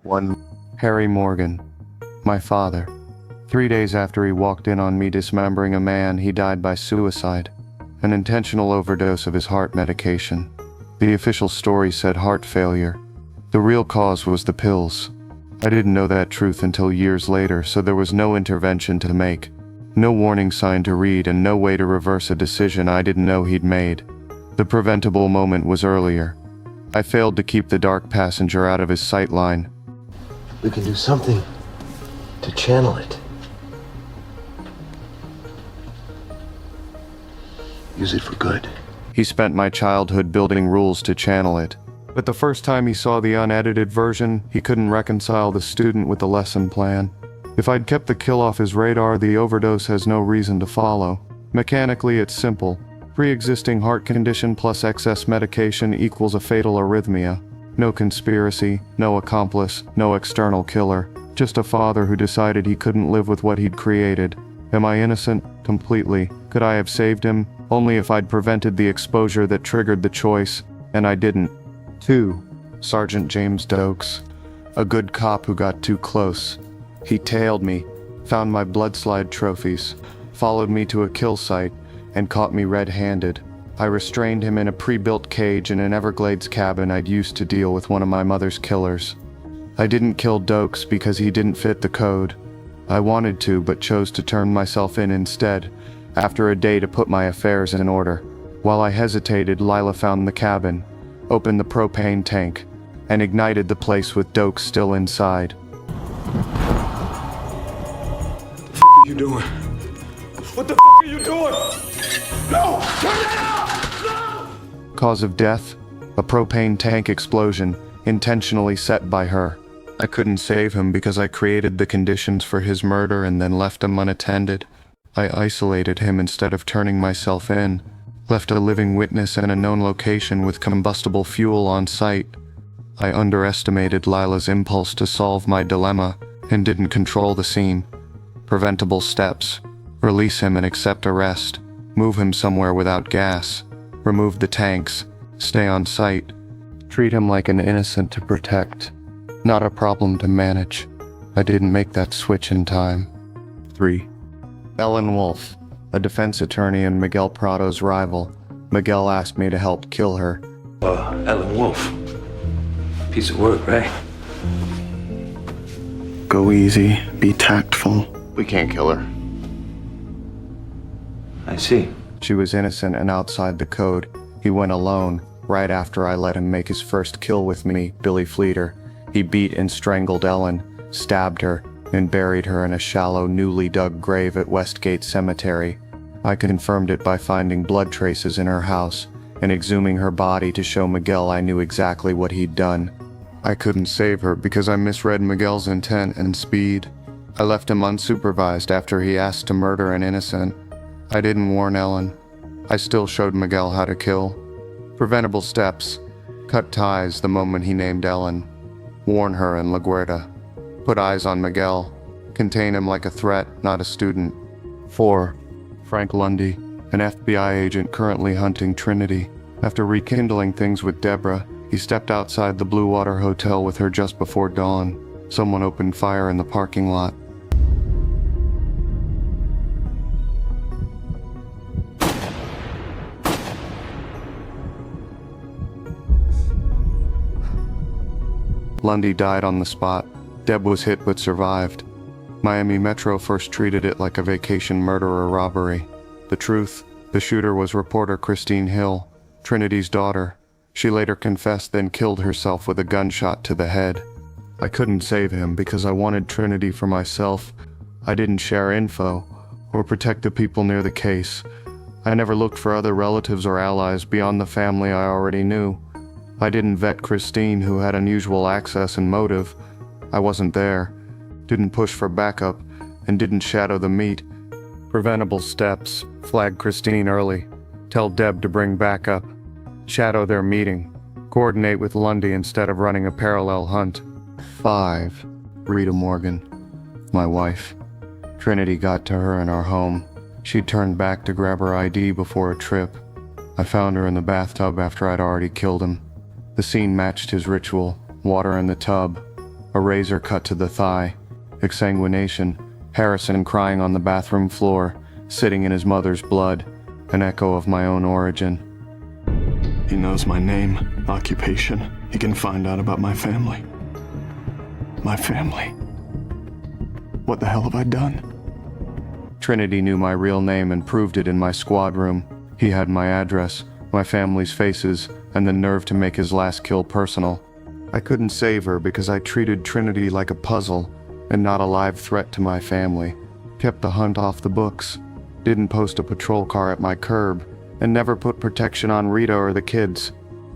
1. Harry Morgan, my father. 3 days after he walked in on me dismembering a man, he died by suicide, an intentional overdose of his heart medication. The official story said heart failure. The real cause was the pills. I didn't know that truth until years later, so there was no intervention to make, no warning sign to read, and no way to reverse a decision I didn't know he'd made. The preventable moment was earlier. I failed to keep the dark passenger out of his sight line. We can do something to channel it. Use it for good. He spent my childhood building rules to channel it. But the first time he saw the unedited version, he couldn't reconcile the student with the lesson plan. If I'd kept the kill off his radar, the overdose has no reason to follow. Mechanically, it's simple. Pre-existing heart condition plus excess medication equals a fatal arrhythmia. No conspiracy, no accomplice, no external killer. Just a father who decided he couldn't live with what he'd created. Am I innocent? Completely. Could I have saved him? Only if I'd prevented the exposure that triggered the choice, and I didn't. 2. Sergeant James Doakes, a good cop who got too close. He tailed me, found my bloodslide trophies, followed me to a kill site, and caught me red-handed. I restrained him in a pre-built cage in an Everglades cabin I'd used to deal with one of my mother's killers. I didn't kill Doakes because he didn't fit the code. I wanted to, but chose to turn myself in instead, after a day to put my affairs in order. While I hesitated, Lila found the cabin, opened the propane tank, and ignited the place with Doakes still inside. What the f*** are you doing? What the f*** are you doing? No! Turn it off! No! Cause of death? A propane tank explosion, intentionally set by her. I couldn't save him because I created the conditions for his murder and then left him unattended. I isolated him instead of turning myself in, left a living witness in a known location with combustible fuel on site. I underestimated Lila's impulse to solve my dilemma and didn't control the scene. Preventable steps: release him and accept arrest, move him somewhere without gas, remove the tanks, stay on site, treat him like an innocent to protect, not a problem to manage. I didn't make that switch in time. 3. Ellen Wolfe, a defense attorney and Miguel Prado's rival. Miguel asked me to help kill her. Ellen Wolfe. Piece of work, right? Go easy, be tactful. We can't kill her. I see. She was innocent and outside the code. He went alone, right after I let him make his first kill with me, Billy Fleeter. He beat and strangled Ellen, stabbed her, and buried her in a shallow, newly dug grave at Westgate Cemetery. I confirmed it by finding blood traces in her house and exhuming her body to show Miguel I knew exactly what he'd done. I couldn't save her because I misread Miguel's intent and speed. I left him unsupervised after he asked to murder an innocent. I didn't warn Ellen. I still showed Miguel how to kill. Preventable steps: cut ties the moment he named Ellen. Warn her in LaGuerta. Put eyes on Miguel. Contain him like a threat, not a student. 4. Frank Lundy, an FBI agent currently hunting Trinity. After rekindling things with Debra, he stepped outside the Blue Water Hotel with her just before dawn. Someone opened fire in the parking lot. Lundy died on the spot. Deb was hit but survived. Miami Metro first treated it like a vacation murderer robbery. The truth: the shooter was reporter Christine Hill, Trinity's daughter. She later confessed, then killed herself with a gunshot to the head. I couldn't save him because I wanted Trinity for myself. I didn't share info or protect the people near the case. I never looked for other relatives or allies beyond the family I already knew. I didn't vet Christine, who had unusual access and motive. I wasn't there, didn't push for backup, and didn't shadow the meet. Preventable steps: flag Christine early, tell Deb to bring backup, shadow their meeting, coordinate with Lundy instead of running a parallel hunt. 5. Rita Morgan, my wife. Trinity got to her in our home. She turned back to grab her ID before a trip. I found her in the bathtub after I'd already killed him. The scene matched his ritual: water in the tub, a razor cut to the thigh, exsanguination, Harrison crying on the bathroom floor, sitting in his mother's blood, an echo of my own origin. He knows my name, occupation. He can find out about my family. My family. What the hell have I done? Trinity knew my real name and proved it in my squad room. He had my address, my family's faces, and the nerve to make his last kill personal. I couldn't save her because I treated Trinity like a puzzle and not a live threat to my family. Kept the hunt off the books. Didn't post a patrol car at my curb, and never put protection on Rita or the kids.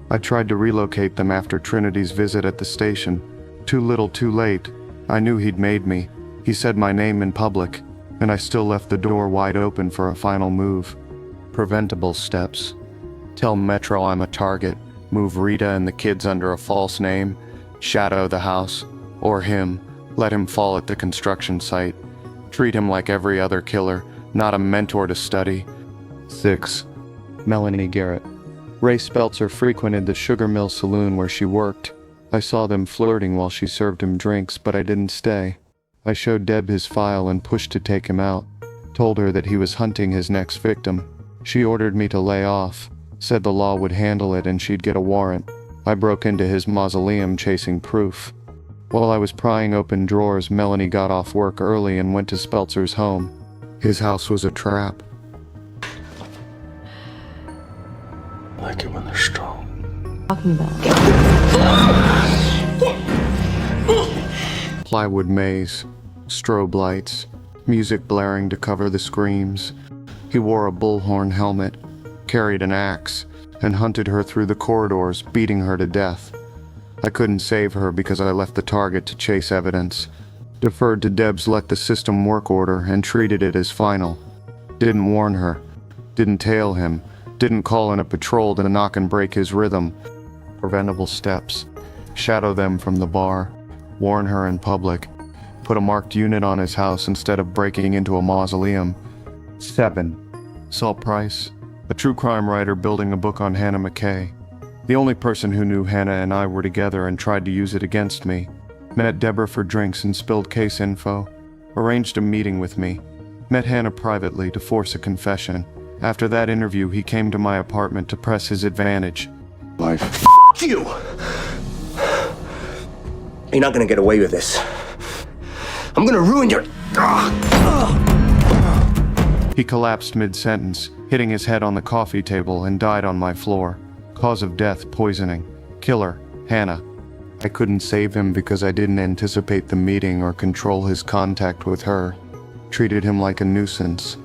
I tried to relocate them after Trinity's visit at the station. Too little too late. I knew he'd made me. He said my name in public, and I still left the door wide open for a final move. Preventable steps. Tell Metro I'm a target, move Rita and the kids under a false name, shadow the house, or him, let him fall at the construction site. Treat him like every other killer, not a mentor to study. 6. Melanie Garrett. Ray Speltzer frequented the sugar mill saloon where she worked. I saw them flirting while she served him drinks, but I didn't stay. I showed Deb his file and pushed to take him out. Told her that he was hunting his next victim. She ordered me to lay off, said the law would handle it and she'd get a warrant. I broke into his mausoleum chasing proof. While I was prying open drawers, Melanie got off work early and went to Speltzer's home. His house was a trap. I like it when they're strong. Talking about Plywood maze, strobe lights, music blaring to cover the screams. He wore a bullhorn helmet, carried an axe, and hunted her through the corridors, beating her to death. I couldn't save her because I left the target to chase evidence. Deferred to Deb's let the system work order and treated it as final. Didn't warn her. Didn't tail him. Didn't call in a patrol to knock and break his rhythm. Preventable steps. Shadow them from the bar. Warn her in public. Put a marked unit on his house instead of breaking into a mausoleum. 7. Saul Price, a true crime writer building a book on Hannah McKay. The only person who knew Hannah and I were together and tried to use it against me. Met Deborah for drinks and spilled case info. Arranged a meeting with me. Met Hannah privately to force a confession. After that interview, he came to my apartment to press his advantage. Life. You! You're not gonna get away with this. I'm gonna ruin your... He collapsed mid-sentence, hitting his head on the coffee table and died on my floor. Cause of death, poisoning. Killer, Hannah. I couldn't save him because I didn't anticipate the meeting or control his contact with her. Treated him like a nuisance.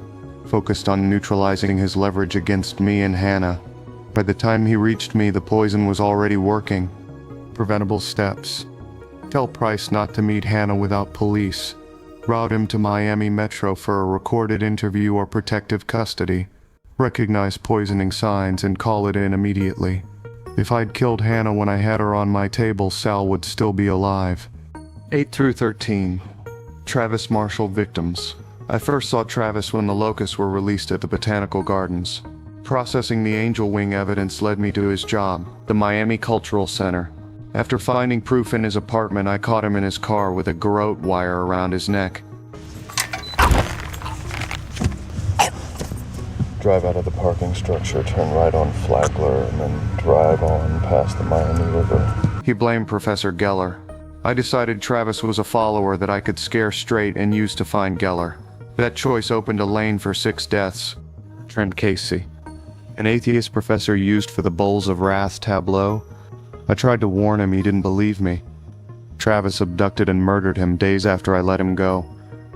Focused on neutralizing his leverage against me and Hannah. By the time he reached me, the poison was already working. Preventable steps. Tell Price not to meet Hannah without police. Route him to Miami Metro for a recorded interview or protective custody. Recognize poisoning signs and call it in immediately. If I'd killed Hannah when I had her on my table, Sal would still be alive. 8 through 13. Travis Marshall victims. I first saw Travis when the locusts were released at the Botanical Gardens. Processing the Angel Wing evidence led me to his job, the Miami Cultural Center. After finding proof in his apartment, I caught him in his car with a garrote wire around his neck. Drive out of the parking structure, turn right on Flagler, and then drive on past the Miami River. He blamed Professor Geller. I decided Travis was a follower that I could scare straight and use to find Geller. That choice opened a lane for 6 deaths. Trent Casey. An atheist professor used for the Bowls of Wrath tableau. I tried to warn him, he didn't believe me. Travis abducted and murdered him days after I let him go.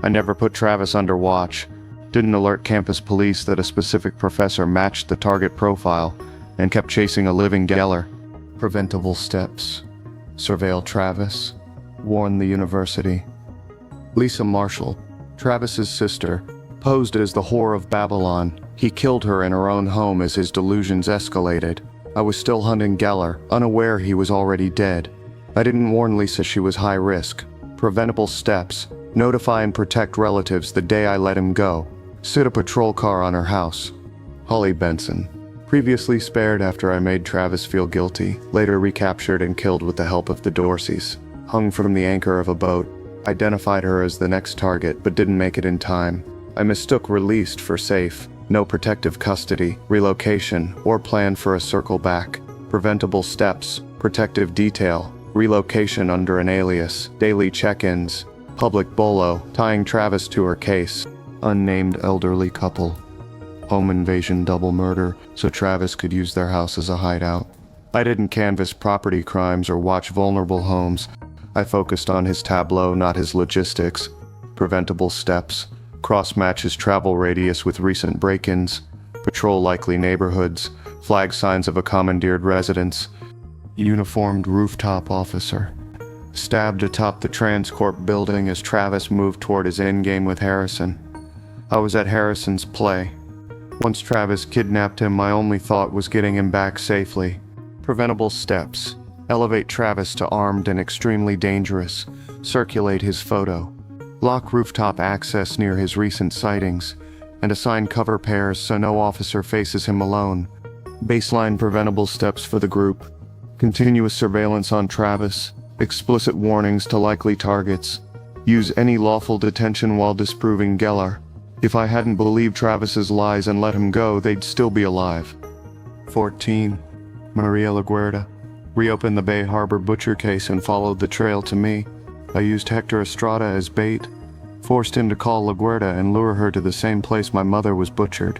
I never put Travis under watch. Didn't alert campus police that a specific professor matched the target profile and kept chasing a living Geller. Preventable steps. Surveil Travis. Warn the university. Lisa Marshall, Travis's sister, posed as the whore of Babylon. He killed her in her own home as his delusions escalated. I was still hunting Geller, unaware he was already dead. I didn't warn Lisa she was high risk. Preventable steps. Notify and protect relatives the day I let him go. Sit a patrol car on her house. Holly Benson. Previously spared after I made Travis feel guilty, later recaptured and killed with the help of the Dorseys. hung from the anchor of a boat. Identified her as the next target, but didn't make it in time. I mistook released for safe. No protective custody, relocation, or plan for a circle back. Preventable steps, protective detail, relocation under an alias, daily check-ins, public bolo, tying Travis to her case. Unnamed elderly couple. Home invasion double murder, so Travis could use their house as a hideout. I didn't canvass property crimes or watch vulnerable homes. I focused on his tableau, not his logistics. Preventable steps. Cross-match his travel radius with recent break-ins. Patrol likely neighborhoods. Flag signs of a commandeered residence. Uniformed rooftop officer. Stabbed atop the Transcorp building as Travis moved toward his endgame with Harrison. I was at Harrison's play. Once Travis kidnapped him, my only thought was getting him back safely. Preventable steps. Elevate Travis to armed and extremely dangerous. Circulate his photo. Lock rooftop access near his recent sightings. And assign cover pairs so no officer faces him alone. Baseline preventable steps for the group. Continuous surveillance on Travis. Explicit warnings to likely targets. Use any lawful detention while disproving Geller. If I hadn't believed Travis's lies and let him go, they'd still be alive. 14. María LaGuerta. Reopened the Bay Harbor butcher case and followed the trail to me. I used Hector Estrada as bait. Forced him to call LaGuerta and lure her to the same place my mother was butchered.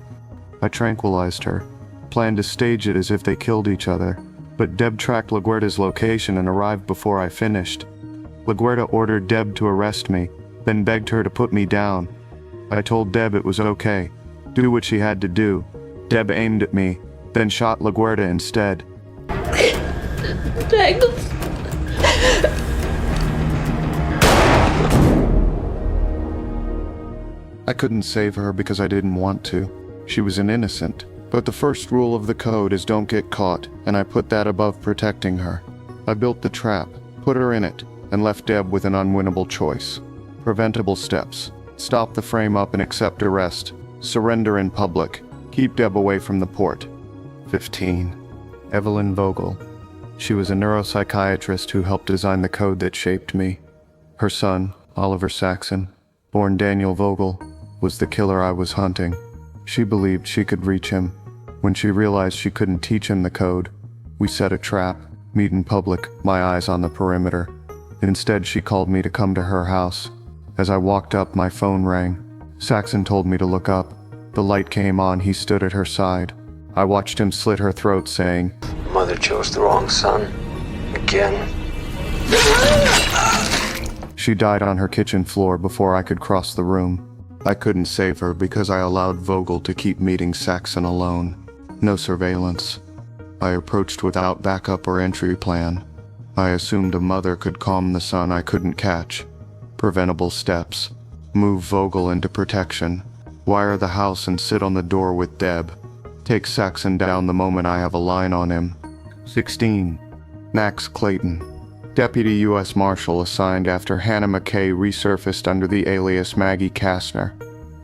I tranquilized her. Planned to stage it as if they killed each other. But Deb tracked LaGuerta's location and arrived before I finished. LaGuerta ordered Deb to arrest me, then begged her to put me down. I told Deb it was okay. Do what she had to do. Deb aimed at me, then shot LaGuerta instead. Thanks. I couldn't save her because I didn't want to. She was an innocent. But the first rule of the code is don't get caught, and I put that above protecting her. I built the trap, put her in it, and left Deb with an unwinnable choice. Preventable steps. Stop the frame up and accept arrest. Surrender in public. Keep Deb away from the port. 15. Evelyn Vogel. She was a neuropsychiatrist who helped design the code that shaped me. Her son, Oliver Saxon, born Daniel Vogel, was the killer I was hunting. She believed she could reach him. When she realized she couldn't teach him the code, we set a trap, meet in public, my eyes on the perimeter. Instead, she called me to come to her house. As I walked up, my phone rang. Saxon told me to look up. The light came on, he stood at her side. I watched him slit her throat, saying, Mother chose the wrong son. Again. She died on her kitchen floor before I could cross the room. I couldn't save her because I allowed Vogel to keep meeting Saxon alone. No surveillance. I approached without backup or entry plan. I assumed a mother could calm the son I couldn't catch. Preventable steps. Move Vogel into protection. Wire the house and sit on the door with Deb. Take Saxon down the moment I have a line on him. 16. Max Clayton. Deputy U.S. Marshal assigned after Hannah McKay resurfaced under the alias Maggie Kastner.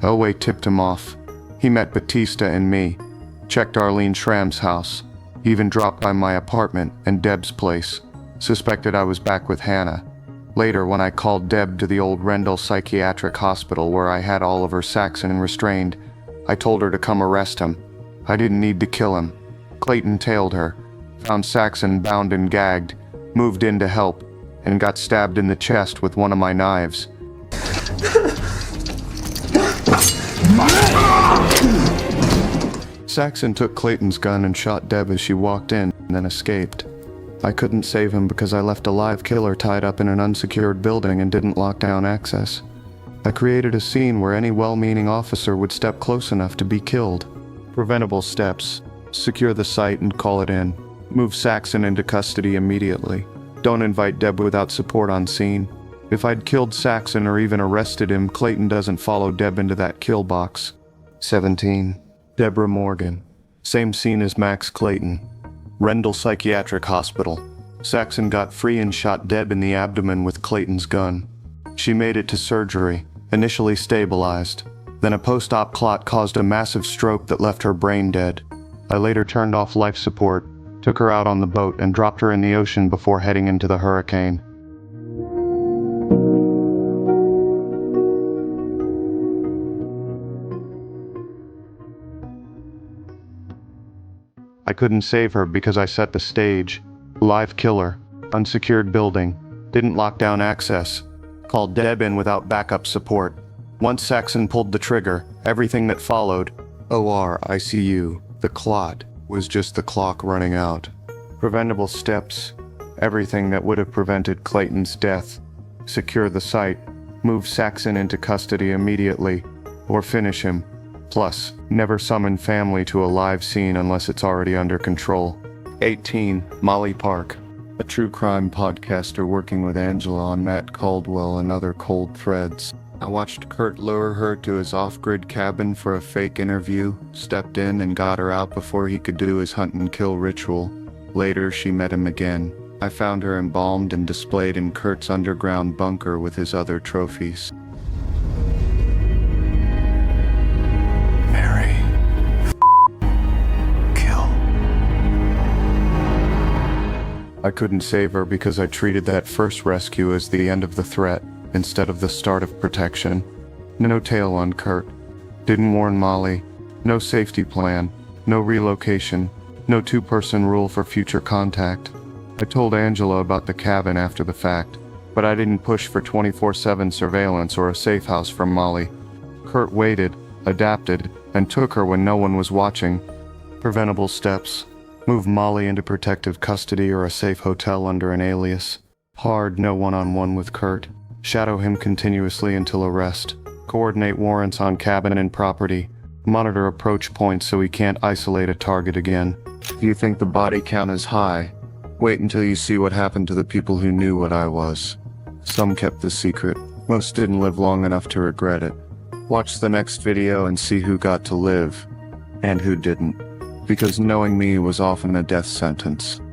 Elway tipped him off. He met Batista and me. Checked Arlene Schramm's house. Even dropped by my apartment and Deb's place. Suspected I was back with Hannah. Later, when I called Deb to the old Rendell Psychiatric Hospital where I had Oliver Saxon restrained, I told her to come arrest him. I didn't need to kill him. Clayton tailed her, found Saxon bound and gagged, moved in to help, and got stabbed in the chest with one of my knives. Saxon took Clayton's gun and shot Deb as she walked in, and then escaped. I couldn't save him because I left a live killer tied up in an unsecured building and didn't lock down access. I created a scene where any well-meaning officer would step close enough to be killed. Preventable steps. Secure the site and call it in. Move Saxon into custody immediately. Don't invite Deb without support on scene. If I'd killed Saxon or even arrested him, Clayton doesn't follow Deb into that kill box. 17. Deborah Morgan. Same scene as Max Clayton. Rendell Psychiatric Hospital. Saxon got free and shot Deb in the abdomen with Clayton's gun. She made it to surgery, initially stabilized. Then a post-op clot caused a massive stroke that left her brain dead. I later turned off life support, took her out on the boat, and dropped her in the ocean before heading into the hurricane. I couldn't save her because I set the stage. Live killer. Unsecured building. Didn't lock down access. Called Deb in without backup support. Once Saxon pulled the trigger, everything that followed, OR, ICU, the clot, was just the clock running out. Preventable steps. Everything that would have prevented Clayton's death. Secure the site. Move Saxon into custody immediately. Or finish him. Plus, never summon family to a live scene unless it's already under control. 18. Molly Park. A true crime podcaster working with Angela on Matt Caldwell and other cold threads. I watched Kurt lure her to his off-grid cabin for a fake interview, stepped in and got her out before he could do his hunt and kill ritual. Later, she met him again. I found her embalmed and displayed in Kurt's underground bunker with his other trophies. Mary. Kill. I couldn't save her because I treated that first rescue as the end of the threat, instead of the start of protection. No tail on Kurt. Didn't warn Molly. No safety plan. No relocation. No two-person rule for future contact. I told Angela about the cabin after the fact, but I didn't push for 24/7 surveillance or a safe house from Molly. Kurt waited, adapted, and took her when no one was watching. Preventable steps. Move Molly into protective custody or a safe hotel under an alias. Hard no one-on-one with Kurt. Shadow him continuously until arrest. Coordinate warrants on cabin and property. Monitor approach points so he can't isolate a target again. If you think the body count is high, wait until you see what happened to the people who knew what I was. Some kept the secret. Most didn't live long enough to regret it. Watch the next video and see who got to live, and who didn't. Because knowing me was often a death sentence.